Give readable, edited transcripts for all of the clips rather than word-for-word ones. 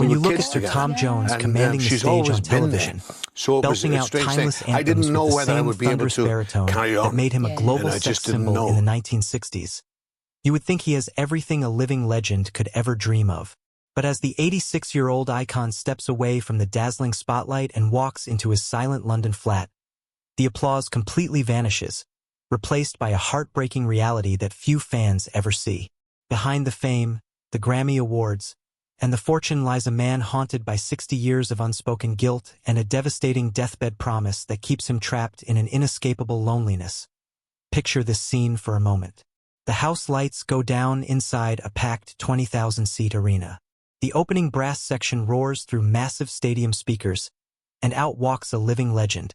When We you were look at kids Sir together, Tom Jones and commanding the she's stage always on been there. television, So it was belting a out strange thing. timeless I didn't anthems know with the whether I same would be able thunderous to baritone carry that on, made him a global and I sex just didn't symbol in know. the 1960s. You would think he has everything a living legend could ever dream of. But as the 86-year-old icon steps away from the dazzling spotlight and walks into his silent London flat, the applause completely vanishes, replaced by a heartbreaking reality that few fans ever see. Behind the fame, the Grammy Awards, and the fortune lies a man haunted by 60 years of unspoken guilt and a devastating deathbed promise that keeps him trapped in an inescapable loneliness. Picture this scene for a moment. The house lights go down inside a packed 20,000-seat arena. The opening brass section roars through massive stadium speakers, and out walks a living legend,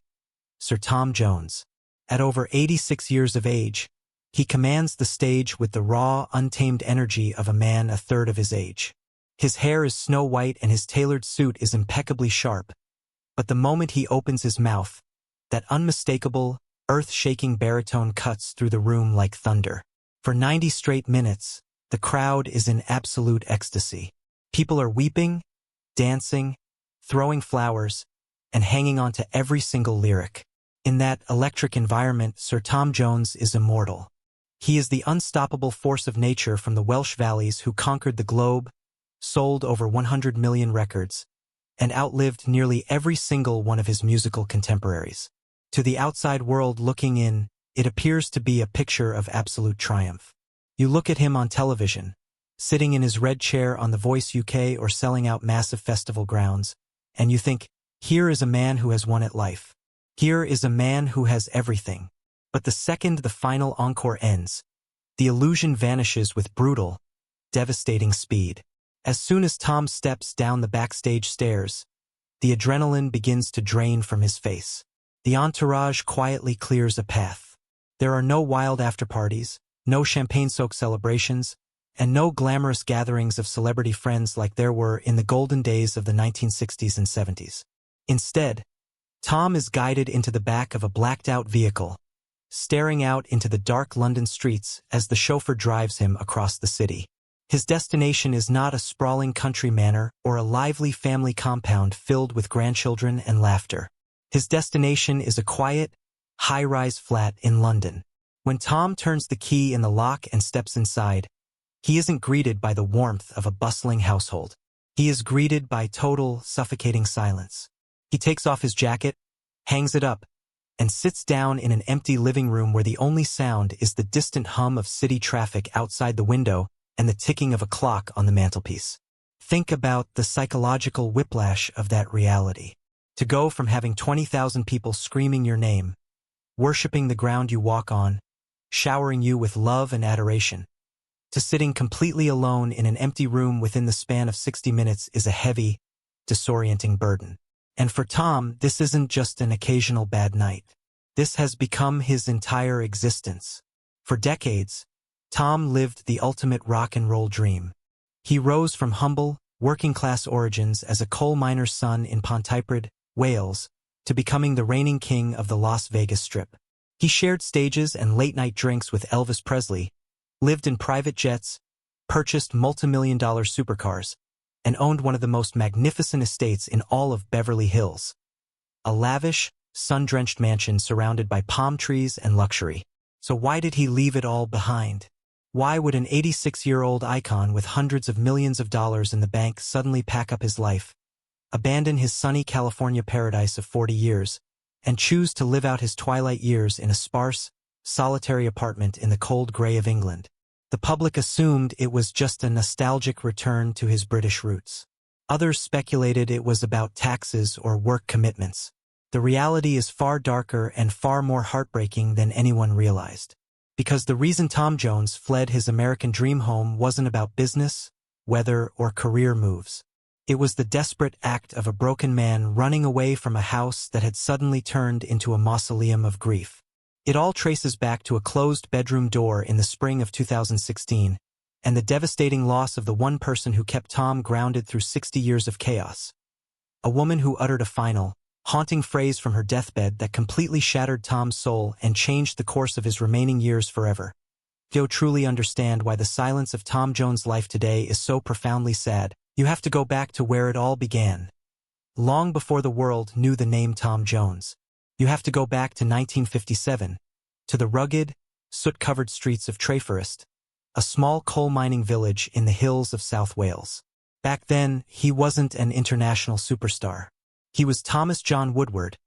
Sir Tom Jones. At over 86 years of age, he commands the stage with the raw, untamed energy of a man a third of his age. His hair is snow white and his tailored suit is impeccably sharp. But the moment he opens his mouth, that unmistakable, earth-shaking baritone cuts through the room like thunder. For 90 straight minutes, the crowd is in absolute ecstasy. People are weeping, dancing, throwing flowers, and hanging on to every single lyric. In that electric environment, Sir Tom Jones is immortal. He is the unstoppable force of nature from the Welsh valleys who conquered the globe, sold over 100 million records, and outlived nearly every single one of his musical contemporaries. To the outside world looking in, it appears to be a picture of absolute triumph. You look at him on television, sitting in his red chair on The Voice UK or selling out massive festival grounds, and you think, here is a man who has won at life. Here is a man who has everything. But the second the final encore ends, the illusion vanishes with brutal, devastating speed. As soon as Tom steps down the backstage stairs, the adrenaline begins to drain from his face. The entourage quietly clears a path. There are no wild after-parties, no champagne-soaked celebrations, and no glamorous gatherings of celebrity friends like there were in the golden days of the 1960s and 70s. Instead, Tom is guided into the back of a blacked-out vehicle, staring out into the dark London streets as the chauffeur drives him across the city. His destination is not a sprawling country manor or a lively family compound filled with grandchildren and laughter. His destination is a quiet, high-rise flat in London. When Tom turns the key in the lock and steps inside, he isn't greeted by the warmth of a bustling household. He is greeted by total, suffocating silence. He takes off his jacket, hangs it up, and sits down in an empty living room where the only sound is the distant hum of city traffic outside the window and the ticking of a clock on the mantelpiece. Think about the psychological whiplash of that reality. To go from having 20,000 people screaming your name, worshipping the ground you walk on, showering you with love and adoration, to sitting completely alone in an empty room within the span of 60 minutes is a heavy, disorienting burden. And for Tom, this isn't just an occasional bad night. This has become his entire existence. For decades, Tom lived the ultimate rock and roll dream. He rose from humble, working-class origins as a coal miner's son in Pontypridd, Wales, to becoming the reigning king of the Las Vegas Strip. He shared stages and late-night drinks with Elvis Presley, lived in private jets, purchased multi-million-dollar supercars, and owned one of the most magnificent estates in all of Beverly Hills. A lavish, sun-drenched mansion surrounded by palm trees and luxury. So why did he leave it all behind? Why would an 86-year-old icon with hundreds of millions of dollars in the bank suddenly pack up his life, abandon his sunny California paradise of 40 years, and choose to live out his twilight years in a sparse, solitary apartment in the cold grey of England? The public assumed it was just a nostalgic return to his British roots. Others speculated it was about taxes or work commitments. The reality is far darker and far more heartbreaking than anyone realized. Because the reason Tom Jones fled his American dream home wasn't about business, weather, or career moves. It was the desperate act of a broken man running away from a house that had suddenly turned into a mausoleum of grief. It all traces back to a closed bedroom door in the spring of 2016, and the devastating loss of the one person who kept Tom grounded through 60 years of chaos. A woman who uttered a final, haunting phrase from her deathbed that completely shattered Tom's soul and changed the course of his remaining years forever. Few truly understand why the silence of Tom Jones' life today is so profoundly sad, You have to go back to where it all began. Long before the world knew the name Tom Jones. You have to go back to 1957, to the rugged, soot-covered streets of Treforest, a small coal mining village in the hills of South Wales. Back then, he wasn't an international superstar. He was Thomas John Woodward,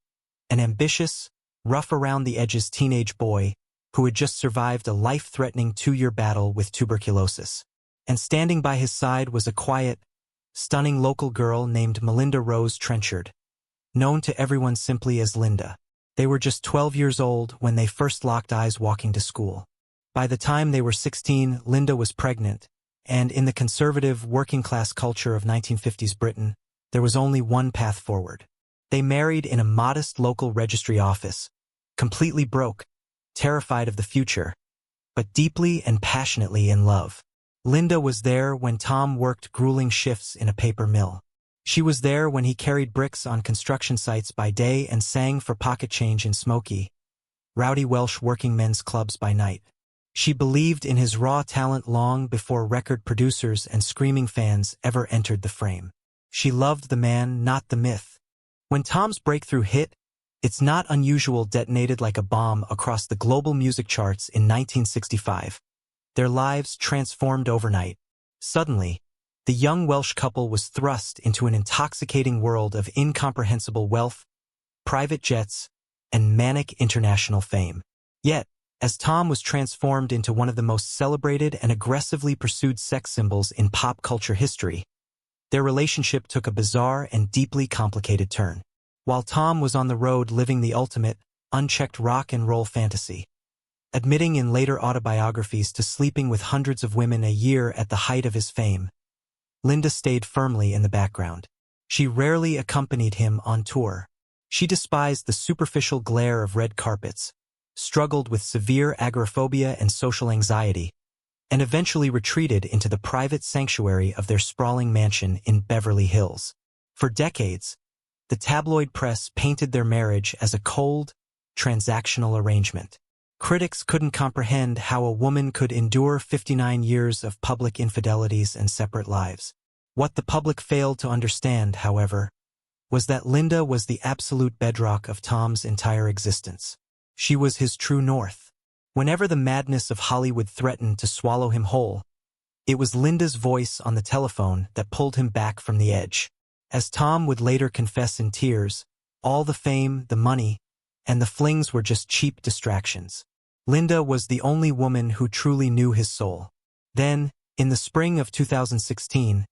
an ambitious, rough-around-the-edges teenage boy who had just survived a life-threatening 2-year battle with tuberculosis. And standing by his side was a quiet, stunning local girl named Melinda Rose Trenchard, known to everyone simply as Linda. They were just 12 years old when they first locked eyes walking to school. By the time they were 16, Linda was pregnant, and in the conservative, working-class culture of 1950s Britain, there was only one path forward. They married in a modest local registry office, completely broke, terrified of the future, but deeply and passionately in love. Linda was there when Tom worked grueling shifts in a paper mill. She was there when he carried bricks on construction sites by day and sang for pocket change in smoky, rowdy Welsh working men's clubs by night. She believed in his raw talent long before record producers and screaming fans ever entered the frame. She loved the man, not the myth. When Tom's breakthrough hit, It's Not Unusual detonated like a bomb across the global music charts in 1965. Their lives transformed overnight. Suddenly, the young Welsh couple was thrust into an intoxicating world of incomprehensible wealth, private jets, and manic international fame. Yet, as Tom was transformed into one of the most celebrated and aggressively pursued sex symbols in pop culture history, their relationship took a bizarre and deeply complicated turn. While Tom was on the road living the ultimate, unchecked rock and roll fantasy, admitting in later autobiographies to sleeping with hundreds of women a year at the height of his fame, Linda stayed firmly in the background. She rarely accompanied him on tour. She despised the superficial glare of red carpets, struggled with severe agoraphobia and social anxiety, and eventually retreated into the private sanctuary of their sprawling mansion in Beverly Hills. For decades, the tabloid press painted their marriage as a cold, transactional arrangement. Critics couldn't comprehend how a woman could endure 59 years of public infidelities and separate lives. What the public failed to understand, however, was that Linda was the absolute bedrock of Tom's entire existence. She was his true north. Whenever the madness of Hollywood threatened to swallow him whole, it was Linda's voice on the telephone that pulled him back from the edge. As Tom would later confess in tears, all the fame, the money, and the flings were just cheap distractions. Linda was the only woman who truly knew his soul. Then, in the spring of 2016,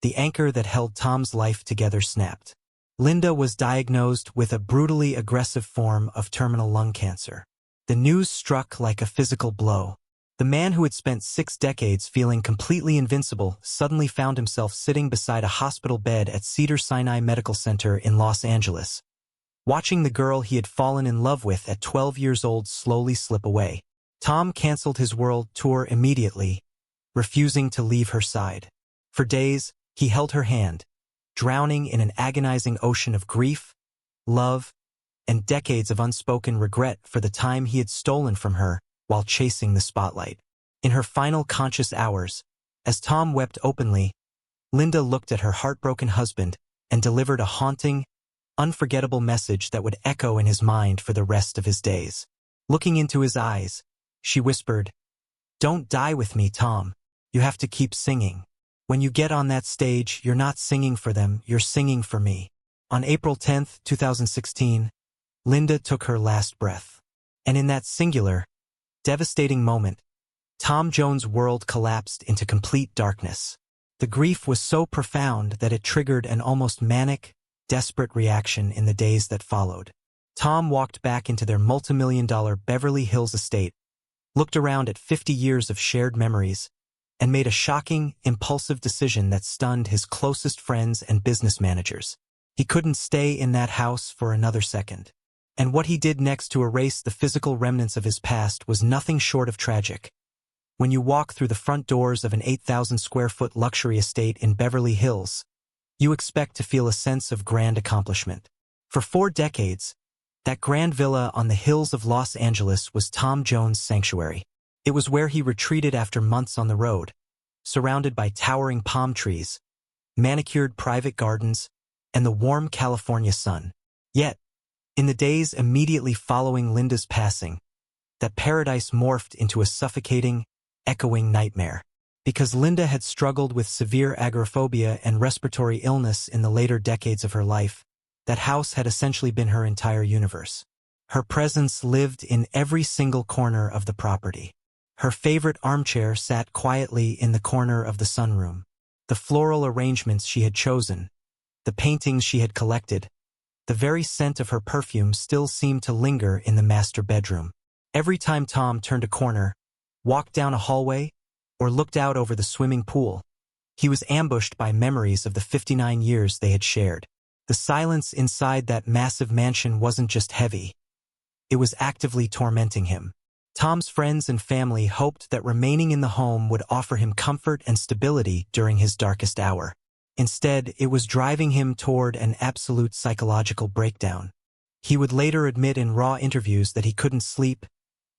the anchor that held Tom's life together snapped. Linda was diagnosed with a brutally aggressive form of terminal lung cancer. The news struck like a physical blow. The man who had spent 6 decades feeling completely invincible suddenly found himself sitting beside a hospital bed at Cedars-Sinai Medical Center in Los Angeles, watching the girl he had fallen in love with at 12 years old slowly slip away. Tom canceled his world tour immediately, refusing to leave her side. For days, he held her hand, drowning in an agonizing ocean of grief, love, and decades of unspoken regret for the time he had stolen from her while chasing the spotlight. In her final conscious hours, as Tom wept openly, Linda looked at her heartbroken husband and delivered a haunting, unforgettable message that would echo in his mind for the rest of his days. Looking into his eyes, she whispered, "Don't die with me, Tom. You have to keep singing. When you get on that stage, you're not singing for them, you're singing for me." On April 10, 2016, Linda took her last breath. And in that singular, devastating moment, Tom Jones' world collapsed into complete darkness. The grief was so profound that it triggered an almost manic, desperate reaction in the days that followed. Tom walked back into their multimillion-dollar Beverly Hills estate, looked around at 50 years of shared memories, and made a shocking, impulsive decision that stunned his closest friends and business managers. He couldn't stay in that house for another second. And what he did next to erase the physical remnants of his past was nothing short of tragic. When you walk through the front doors of an 8,000-square-foot luxury estate in Beverly Hills, you expect to feel a sense of grand accomplishment. For 4 decades, that grand villa on the hills of Los Angeles was Tom Jones' sanctuary. It was where he retreated after months on the road, surrounded by towering palm trees, manicured private gardens, and the warm California sun. Yet, in the days immediately following Linda's passing, that paradise morphed into a suffocating, echoing nightmare. Because Linda had struggled with severe agoraphobia and respiratory illness in the later decades of her life, that house had essentially been her entire universe. Her presence lived in every single corner of the property. Her favorite armchair sat quietly in the corner of the sunroom. The floral arrangements she had chosen, the paintings she had collected, the very scent of her perfume still seemed to linger in the master bedroom. Every time Tom turned a corner, walked down a hallway, or looked out over the swimming pool, he was ambushed by memories of the 59 years they had shared. The silence inside that massive mansion wasn't just heavy. It was actively tormenting him. Tom's friends and family hoped that remaining in the home would offer him comfort and stability during his darkest hour. Instead, it was driving him toward an absolute psychological breakdown. He would later admit in raw interviews that he couldn't sleep,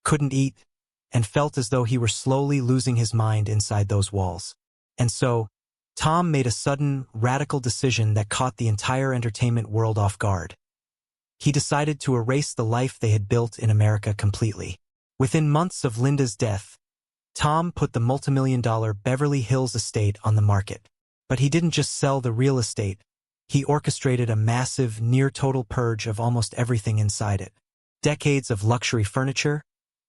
couldn't eat, and felt as though he were slowly losing his mind inside those walls. And so, Tom made a sudden, radical decision that caught the entire entertainment world off guard. He decided to erase the life they had built in America completely. Within months of Linda's death, Tom put the multimillion-dollar Beverly Hills estate on the market. But he didn't just sell the real estate, he orchestrated a massive, near-total purge of almost everything inside it. Decades of luxury furniture,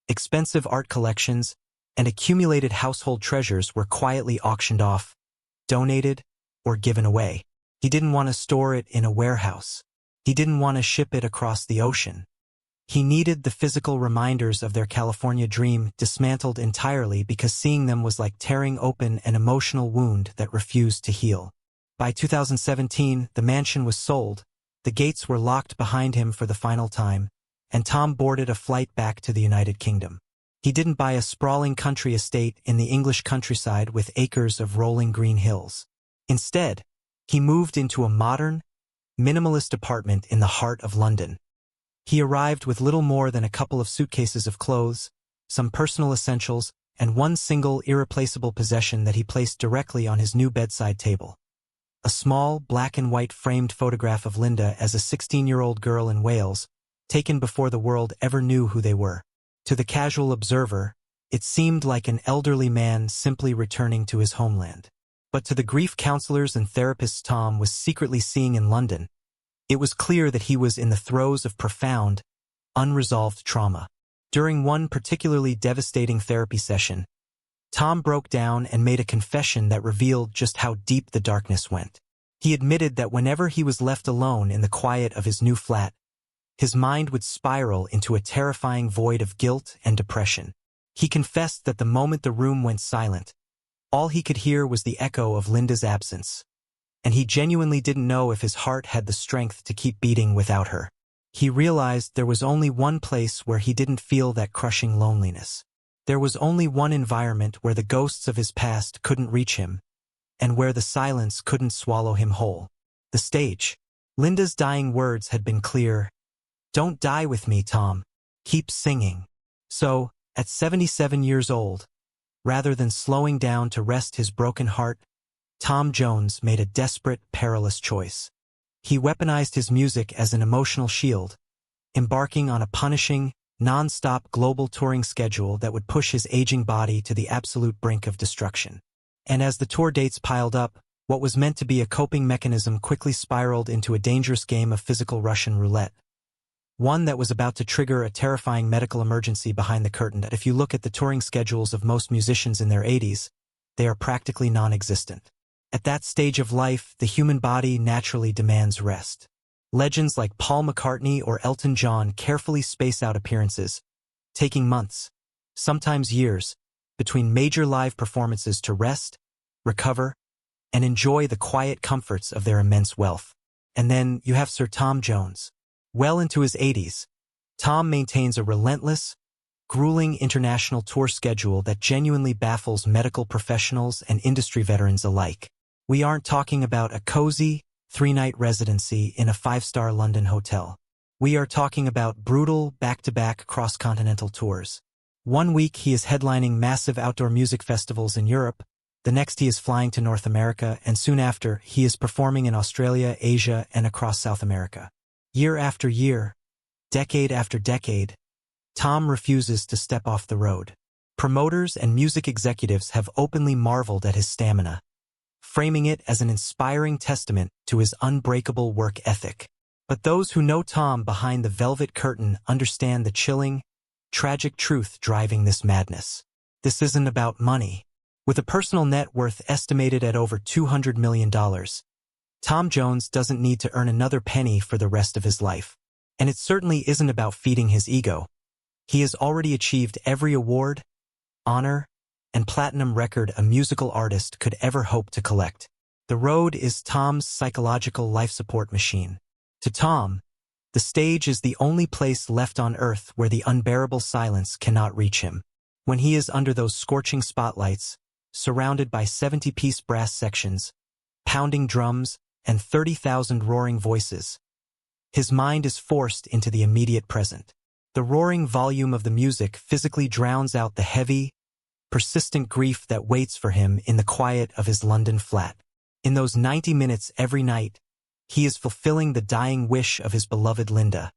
expensive art collections, and accumulated household treasures were quietly auctioned off, donated, or given away. He didn't want to store it in a warehouse. He didn't want to ship it across the ocean. He needed the physical reminders of their California dream dismantled entirely because seeing them was like tearing open an emotional wound that refused to heal. By 2017, the mansion was sold, the gates were locked behind him for the final time, and Tom boarded a flight back to the United Kingdom. He didn't buy a sprawling country estate in the English countryside with acres of rolling green hills. Instead, he moved into a modern, minimalist apartment in the heart of London. He arrived with little more than a couple of suitcases of clothes, some personal essentials, and one single irreplaceable possession that he placed directly on his new bedside table. A small, black-and-white framed photograph of Linda as a 16-year-old girl in Wales, taken before the world ever knew who they were. To the casual observer, it seemed like an elderly man simply returning to his homeland. But to the grief counselors and therapists Tom was secretly seeing in London, it was clear that he was in the throes of profound, unresolved trauma. During one particularly devastating therapy session, Tom broke down and made a confession that revealed just how deep the darkness went. He admitted that whenever he was left alone in the quiet of his new flat, his mind would spiral into a terrifying void of guilt and depression. He confessed that the moment the room went silent, all he could hear was the echo of Linda's absence, and he genuinely didn't know if his heart had the strength to keep beating without her. He realized there was only one place where he didn't feel that crushing loneliness. There was only one environment where the ghosts of his past couldn't reach him, and where the silence couldn't swallow him whole. The stage. Linda's dying words had been clear. "Don't die with me, Tom. Keep singing." So, at 77 years old, rather than slowing down to rest his broken heart, Tom Jones made a desperate, perilous choice. He weaponized his music as an emotional shield, embarking on a punishing, non-stop global touring schedule that would push his aging body to the absolute brink of destruction. And as the tour dates piled up, what was meant to be a coping mechanism quickly spiraled into a dangerous game of physical Russian roulette. One that was about to trigger a terrifying medical emergency behind the curtain that if you look at the touring schedules of most musicians in their 80s, they are practically non-existent. At that stage of life, the human body naturally demands rest. Legends like Paul McCartney or Elton John carefully space out appearances, taking months, sometimes years, between major live performances to rest, recover, and enjoy the quiet comforts of their immense wealth. And then you have Sir Tom Jones. Well into his 80s, Tom maintains a relentless, grueling international tour schedule that genuinely baffles medical professionals and industry veterans alike. We aren't talking about a cozy, 3-night residency in a 5-star London hotel. We are talking about brutal, back-to-back cross-continental tours. One week he is headlining massive outdoor music festivals in Europe, The next he is flying to North America, and soon after, he is performing in Australia, Asia, and across South America. Year after year, decade after decade, Tom refuses to step off the road. Promoters and music executives have openly marveled at his stamina, framing it as an inspiring testament to his unbreakable work ethic. But those who know Tom behind the velvet curtain understand the chilling, tragic truth driving this madness. This isn't about money. With a personal net worth estimated at over $200 million, Tom Jones doesn't need to earn another penny for the rest of his life. And it certainly isn't about feeding his ego. He has already achieved every award, honor, and platinum record a musical artist could ever hope to collect. The road is Tom's psychological life support machine. To Tom, the stage is the only place left on earth where the unbearable silence cannot reach him. When he is under those scorching spotlights, surrounded by 70-piece brass sections, pounding drums, and 30,000 roaring voices, his mind is forced into the immediate present. The roaring volume of the music physically drowns out the heavy, persistent grief that waits for him in the quiet of his London flat. In those 90 minutes every night, he is fulfilling the dying wish of his beloved Linda.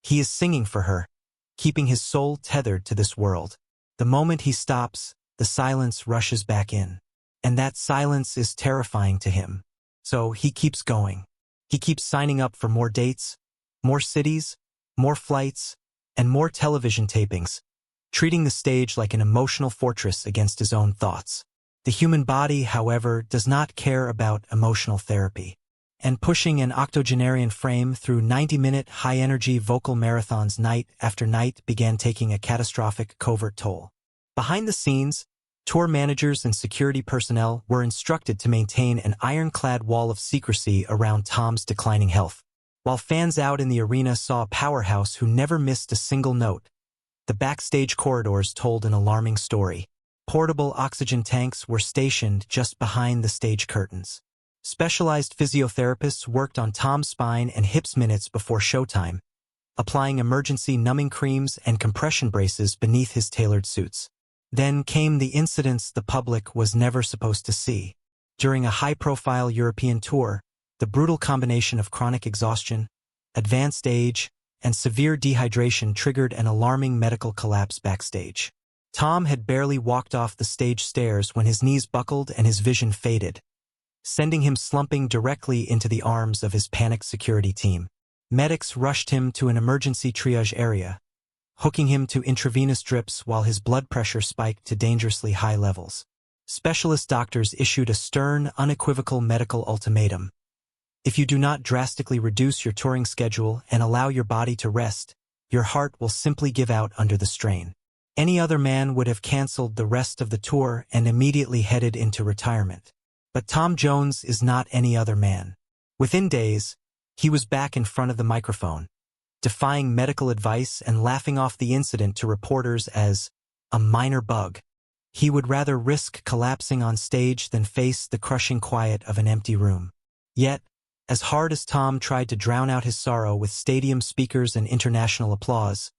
He is singing for her, keeping his soul tethered to this world. The moment he stops, the silence rushes back in. And that silence is terrifying to him. So he keeps going. He keeps signing up for more dates, more cities, more flights, and more television tapings, treating the stage like an emotional fortress against his own thoughts. The human body, however, does not care about emotional therapy. And pushing an octogenarian frame through 90-minute high-energy vocal marathons night after night began taking a catastrophic covert toll. Behind the scenes, tour managers and security personnel were instructed to maintain an ironclad wall of secrecy around Tom's declining health. While fans out in the arena saw a powerhouse who never missed a single note, the backstage corridors told an alarming story. Portable oxygen tanks were stationed just behind the stage curtains. Specialized physiotherapists worked on Tom's spine and hips minutes before showtime, applying emergency numbing creams and compression braces beneath his tailored suits. Then came the incidents the public was never supposed to see. During a high-profile European tour, the brutal combination of chronic exhaustion, advanced age, and severe dehydration triggered an alarming medical collapse backstage. Tom had barely walked off the stage stairs when his knees buckled and his vision faded, sending him slumping directly into the arms of his panicked security team. Medics rushed him to an emergency triage area, hooking him to intravenous drips while his blood pressure spiked to dangerously high levels. Specialist doctors issued a stern, unequivocal medical ultimatum. If you do not drastically reduce your touring schedule and allow your body to rest, your heart will simply give out under the strain. Any other man would have canceled the rest of the tour and immediately headed into retirement. But Tom Jones is not any other man. Within days, he was back in front of the microphone, defying medical advice and laughing off the incident to reporters as a minor bug. He would rather risk collapsing on stage than face the crushing quiet of an empty room. Yet, as hard as Tom tried to drown out his sorrow with stadium speakers and international applause,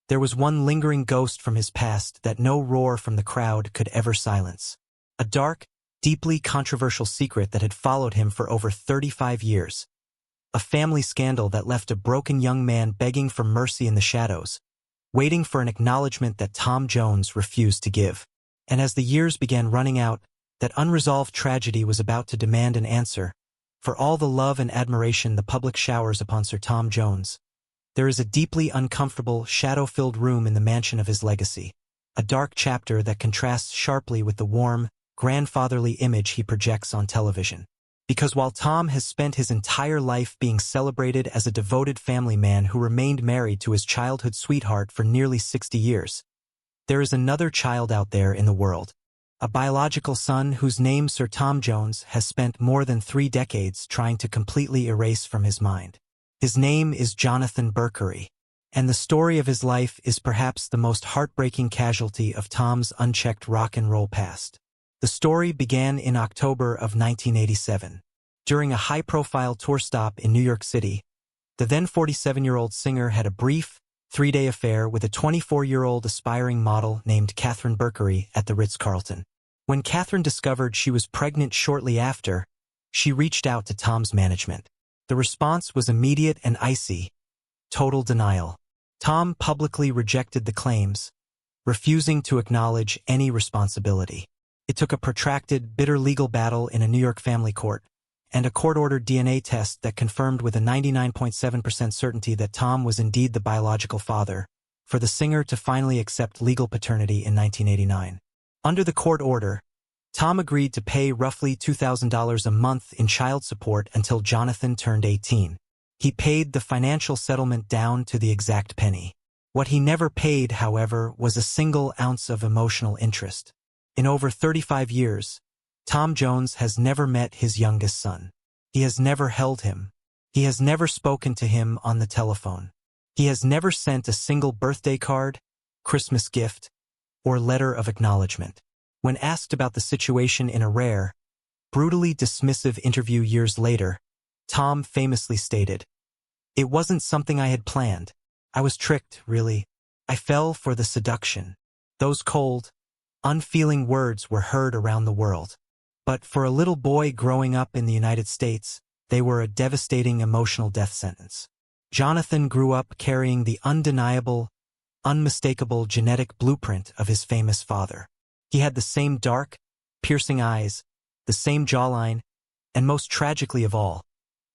there was one lingering ghost from his past that no roar from the crowd could ever silence. A dark, deeply controversial secret that had followed him for over 35 years. A family scandal that left a broken young man begging for mercy in the shadows, waiting for an acknowledgement that Tom Jones refused to give. And as the years began running out, that unresolved tragedy was about to demand an answer. For all the love and admiration the public showers upon Sir Tom Jones, there is a deeply uncomfortable, shadow-filled room in the mansion of his legacy, a dark chapter that contrasts sharply with the warm, grandfatherly image he projects on television. Because while Tom has spent his entire life being celebrated as a devoted family man who remained married to his childhood sweetheart for nearly 60 years, there is another child out there in the world, a biological son whose name Sir Tom Jones has spent more than 3 decades trying to completely erase from his mind. His name is Jonathan Berkery, and the story of his life is perhaps the most heartbreaking casualty of Tom's unchecked rock and roll past. The story began in October of 1987. During a high-profile tour stop in New York City, the then 47-year-old singer had a brief, 3-day affair with a 24-year-old aspiring model named Catherine Berkery at the Ritz-Carlton. When Catherine discovered she was pregnant shortly after, she reached out to Tom's management. The response was immediate and icy: total denial. Tom publicly rejected the claims, refusing to acknowledge any responsibility. It took a protracted, bitter legal battle in a New York family court, and a court-ordered DNA test that confirmed with a 99.7% certainty that Tom was indeed the biological father, for the singer to finally accept legal paternity in 1989. Under the court order, Tom agreed to pay roughly $2,000 a month in child support until Jonathan turned 18. He paid the financial settlement down to the exact penny. What he never paid, however, was a single ounce of emotional interest. In over 35 years, Tom Jones has never met his youngest son. He has never held him. He has never spoken to him on the telephone. He has never sent a single birthday card, Christmas gift, or letter of acknowledgement. When asked about the situation in a rare, brutally dismissive interview years later, Tom famously stated, "It wasn't something I had planned. I was tricked, really. I fell for the seduction." Those cold, unfeeling words were heard around the world. But for a little boy growing up in the United States, they were a devastating emotional death sentence. Jonathan grew up carrying the undeniable, unmistakable genetic blueprint of his famous father. He had the same dark, piercing eyes, the same jawline, and most tragically of all,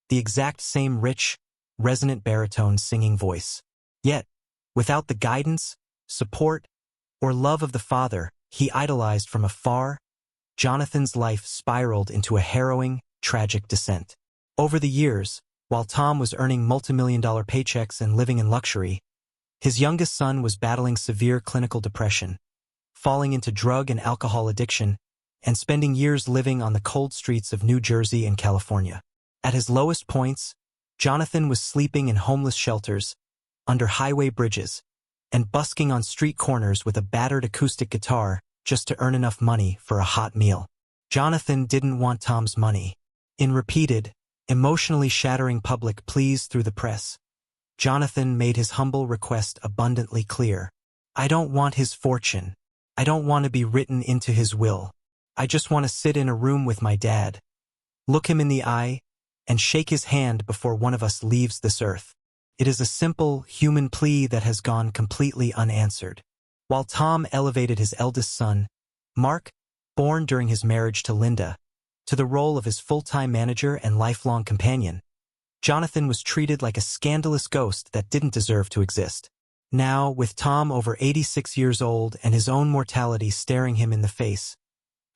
the exact same rich, resonant baritone singing voice. Yet, without the guidance, support, or love of the father he idolized from afar, Jonathan's life spiraled into a harrowing, tragic descent. Over the years, while Tom was earning multi-million-dollar paychecks and living in luxury, his youngest son was battling severe clinical depression, falling into drug and alcohol addiction, and spending years living on the cold streets of New Jersey and California. At his lowest points, Jonathan was sleeping in homeless shelters, under highway bridges, and busking on street corners with a battered acoustic guitar just to earn enough money for a hot meal. Jonathan didn't want Tom's money. In repeated, emotionally shattering public pleas through the press, Jonathan made his humble request abundantly clear. "I don't want his fortune. I don't want to be written into his will. I just want to sit in a room with my dad, look him in the eye, and shake his hand before one of us leaves this earth." It is a simple, human plea that has gone completely unanswered. While Tom elevated his eldest son, Mark, born during his marriage to Linda, to the role of his full-time manager and lifelong companion, Jonathan was treated like a scandalous ghost that didn't deserve to exist. Now, with Tom over 86 years old and his own mortality staring him in the face,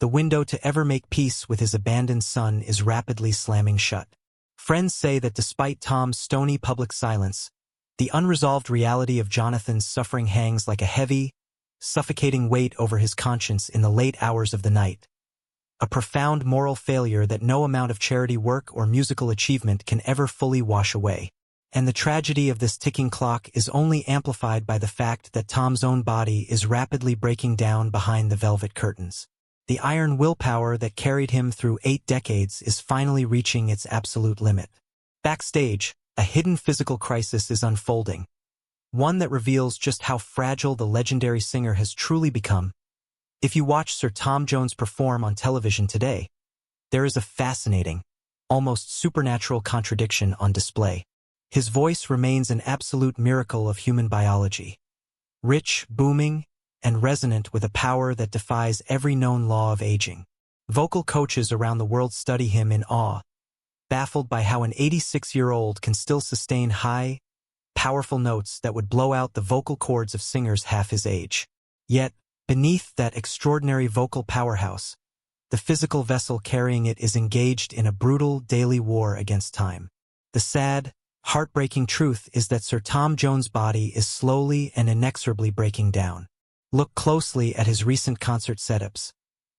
the window to ever make peace with his abandoned son is rapidly slamming shut. Friends say that despite Tom's stony public silence, the unresolved reality of Jonathan's suffering hangs like a heavy, suffocating weight over his conscience in the late hours of the night. A profound moral failure that no amount of charity work or musical achievement can ever fully wash away. And the tragedy of this ticking clock is only amplified by the fact that Tom's own body is rapidly breaking down behind the velvet curtains. The iron willpower that carried him through 8 decades is finally reaching its absolute limit. Backstage, a hidden physical crisis is unfolding, one that reveals just how fragile the legendary singer has truly become. If you watch Sir Tom Jones perform on television today, there is a fascinating, almost supernatural contradiction on display. His voice remains an absolute miracle of human biology, rich, booming, and resonant with a power that defies every known law of aging. Vocal coaches around the world study him in awe, baffled by how an 86-year-old can still sustain high, powerful notes that would blow out the vocal cords of singers half his age. Yet, beneath that extraordinary vocal powerhouse, the physical vessel carrying it is engaged in a brutal daily war against time. The sad, heartbreaking truth is that Sir Tom Jones' body is slowly and inexorably breaking down. Look closely at his recent concert setups,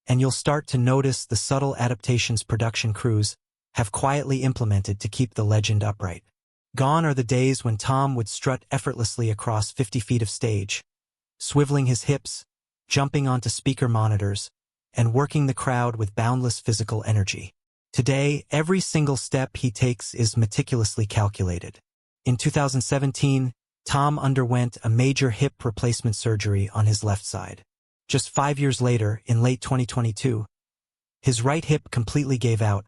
and you'll start to notice the subtle adaptations production crews have quietly implemented to keep the legend upright. Gone are the days when Tom would strut effortlessly across 50 feet of stage, swiveling his hips, jumping onto speaker monitors, and working the crowd with boundless physical energy. Today, every single step he takes is meticulously calculated. In 2017, Tom underwent a major hip replacement surgery on his left side. Just 5 years later, in late 2022, his right hip completely gave out,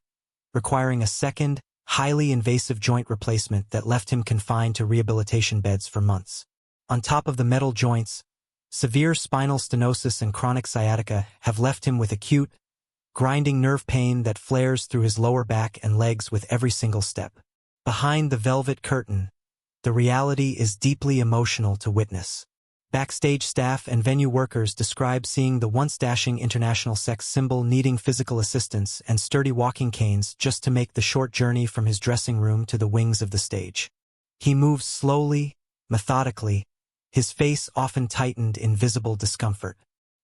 requiring a second, highly invasive joint replacement that left him confined to rehabilitation beds for months. On top of the metal joints, severe spinal stenosis and chronic sciatica have left him with acute, grinding nerve pain that flares through his lower back and legs with every single step. Behind the velvet curtain, the reality is deeply emotional to witness. Backstage staff and venue workers describe seeing the once dashing international sex symbol needing physical assistance and sturdy walking canes just to make the short journey from his dressing room to the wings of the stage. He moves slowly, methodically, his face often tightened in visible discomfort.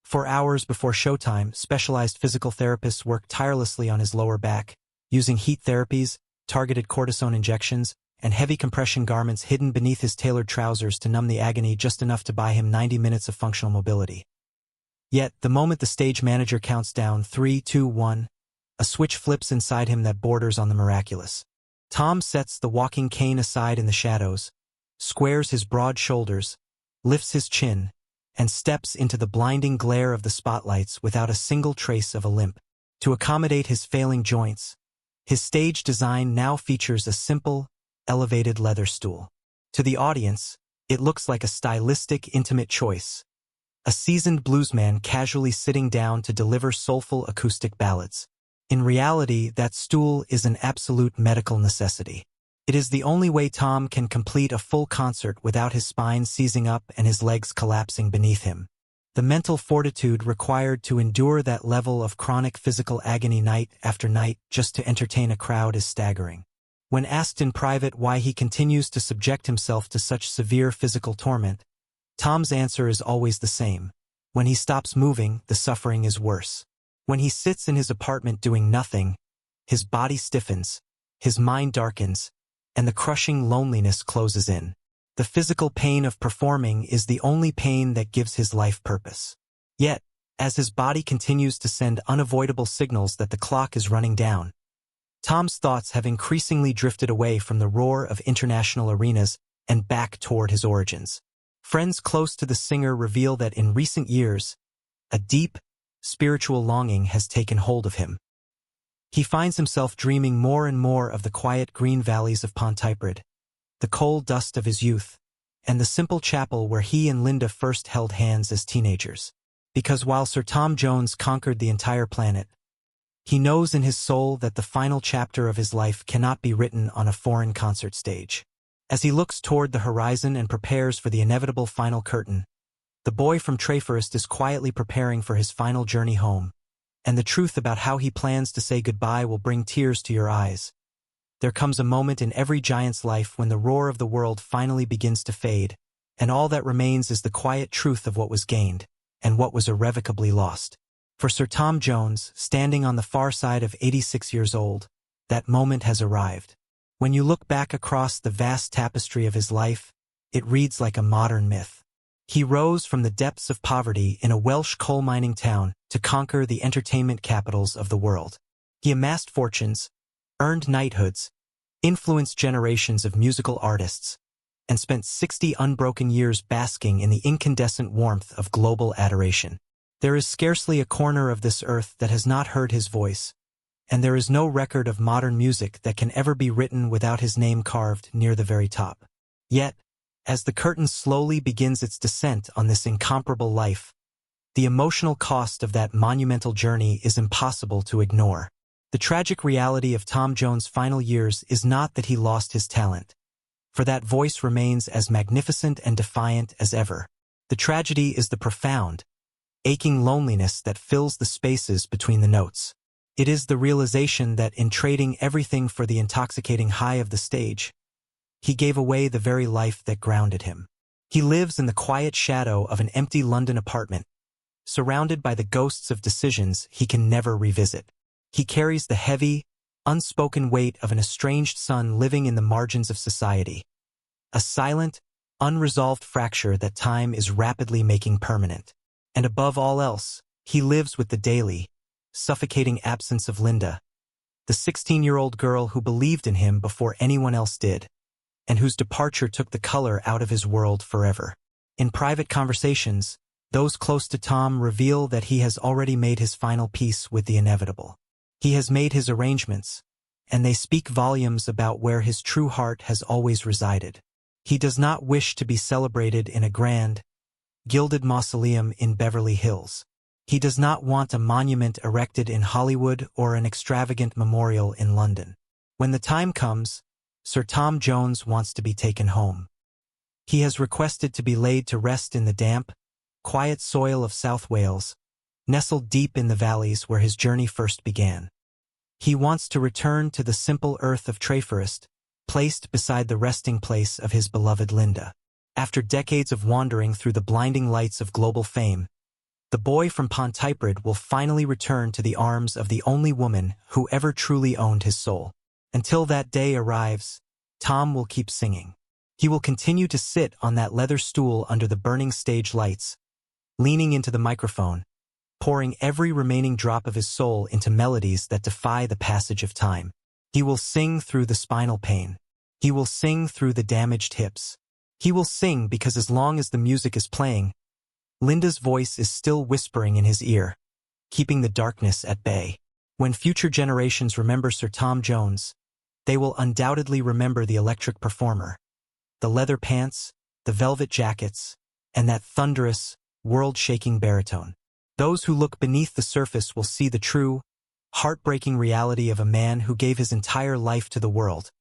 For hours before showtime, specialized physical therapists work tirelessly on his lower back, using heat therapies, targeted cortisone injections, and heavy compression garments hidden beneath his tailored trousers to numb the agony just enough to buy him 90 minutes of functional mobility. Yet, the moment the stage manager counts down 3, 2, 1, a switch flips inside him that borders on the miraculous. Tom sets the walking cane aside in the shadows, squares his broad shoulders, lifts his chin, and steps into the blinding glare of the spotlights without a single trace of a limp. To accommodate his failing joints, his stage design now features a simple, elevated leather stool. To the audience, it looks like a stylistic, intimate choice. A seasoned bluesman casually sitting down to deliver soulful acoustic ballads. In reality, that stool is an absolute medical necessity. It is the only way Tom can complete a full concert without his spine seizing up and his legs collapsing beneath him. The mental fortitude required to endure that level of chronic physical agony night after night just to entertain a crowd is staggering. When asked in private why he continues to subject himself to such severe physical torment, Tom's answer is always the same. When he stops moving, the suffering is worse. When he sits in his apartment doing nothing, his body stiffens, his mind darkens, and the crushing loneliness closes in. The physical pain of performing is the only pain that gives his life purpose. Yet, as his body continues to send unavoidable signals that the clock is running down, Tom's thoughts have increasingly drifted away from the roar of international arenas and back toward his origins. Friends close to the singer reveal that in recent years, a deep, spiritual longing has taken hold of him. He finds himself dreaming more and more of the quiet green valleys of Pontypridd, the coal dust of his youth, and the simple chapel where he and Linda first held hands as teenagers. Because while Sir Tom Jones conquered the entire planet, he knows in his soul that the final chapter of his life cannot be written on a foreign concert stage. As he looks toward the horizon and prepares for the inevitable final curtain, the boy from Treforest is quietly preparing for his final journey home, and the truth about how he plans to say goodbye will bring tears to your eyes. There comes a moment in every giant's life when the roar of the world finally begins to fade, and all that remains is the quiet truth of what was gained, and what was irrevocably lost. For Sir Tom Jones, standing on the far side of 86 years old, that moment has arrived. When you look back across the vast tapestry of his life, it reads like a modern myth. He rose from the depths of poverty in a Welsh coal mining town to conquer the entertainment capitals of the world. He amassed fortunes, earned knighthoods, influenced generations of musical artists, and spent 60 unbroken years basking in the incandescent warmth of global adoration. There is scarcely a corner of this earth that has not heard his voice, and there is no record of modern music that can ever be written without his name carved near the very top. Yet, as the curtain slowly begins its descent on this incomparable life, the emotional cost of that monumental journey is impossible to ignore. The tragic reality of Tom Jones' final years is not that he lost his talent, for that voice remains as magnificent and defiant as ever. The tragedy is the profound, aching loneliness that fills the spaces between the notes. It is the realization that in trading everything for the intoxicating high of the stage, he gave away the very life that grounded him. He lives in the quiet shadow of an empty London apartment, surrounded by the ghosts of decisions he can never revisit. He carries the heavy, unspoken weight of an estranged son living in the margins of society, a silent, unresolved fracture that time is rapidly making permanent. And above all else, he lives with the daily, suffocating absence of Linda, the 16-year-old girl who believed in him before anyone else did, and whose departure took the color out of his world forever. In private conversations, Those close to Tom reveal that he has already made his final peace with the inevitable. He has made his arrangements, and they speak volumes about where his true heart has always resided. He does not wish to be celebrated in a grand, gilded mausoleum in Beverly Hills. He does not want a monument erected in Hollywood or an extravagant memorial in London. When the time comes, Sir Tom Jones wants to be taken home. He has requested to be laid to rest in the damp, quiet soil of South Wales, nestled deep in the valleys where his journey first began. He wants to return to the simple earth of Treforest, placed beside the resting place of his beloved Linda. After decades of wandering through the blinding lights of global fame, the boy from Pontypridd will finally return to the arms of the only woman who ever truly owned his soul. Until that day arrives, Tom will keep singing. He will continue to sit on that leather stool under the burning stage lights, leaning into the microphone, pouring every remaining drop of his soul into melodies that defy the passage of time. He will sing through the spinal pain. He will sing through the damaged hips. He will sing because as long as the music is playing, Linda's voice is still whispering in his ear, keeping the darkness at bay. When future generations remember Sir Tom Jones, they will undoubtedly remember the electric performer, the leather pants, the velvet jackets, and that thunderous, world-shaking baritone. Those who look beneath the surface will see the true, heartbreaking reality of a man who gave his entire life to the world,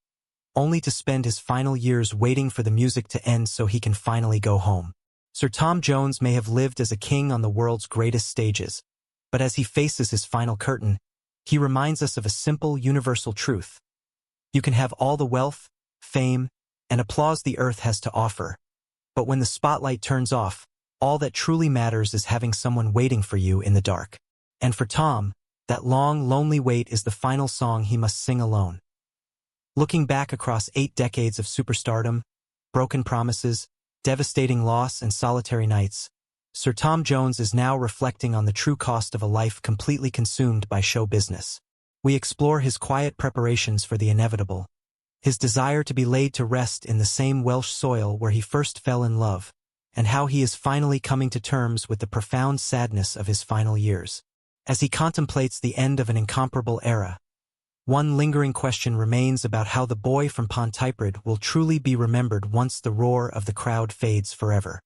only to spend his final years waiting for the music to end so he can finally go home. Sir Tom Jones may have lived as a king on the world's greatest stages, but as he faces his final curtain, he reminds us of a simple, universal truth. You can have all the wealth, fame, and applause the earth has to offer, but when the spotlight turns off, all that truly matters is having someone waiting for you in the dark. And for Tom, that long, lonely wait is the final song he must sing alone. Looking back across 8 decades of superstardom, broken promises, devastating loss, and solitary nights, Sir Tom Jones is now reflecting on the true cost of a life completely consumed by show business. We explore his quiet preparations for the inevitable, his desire to be laid to rest in the same Welsh soil where he first fell in love, and how he is finally coming to terms with the profound sadness of his final years. As he contemplates the end of an incomparable era, one lingering question remains about how the boy from Pontypridd will truly be remembered once the roar of the crowd fades forever.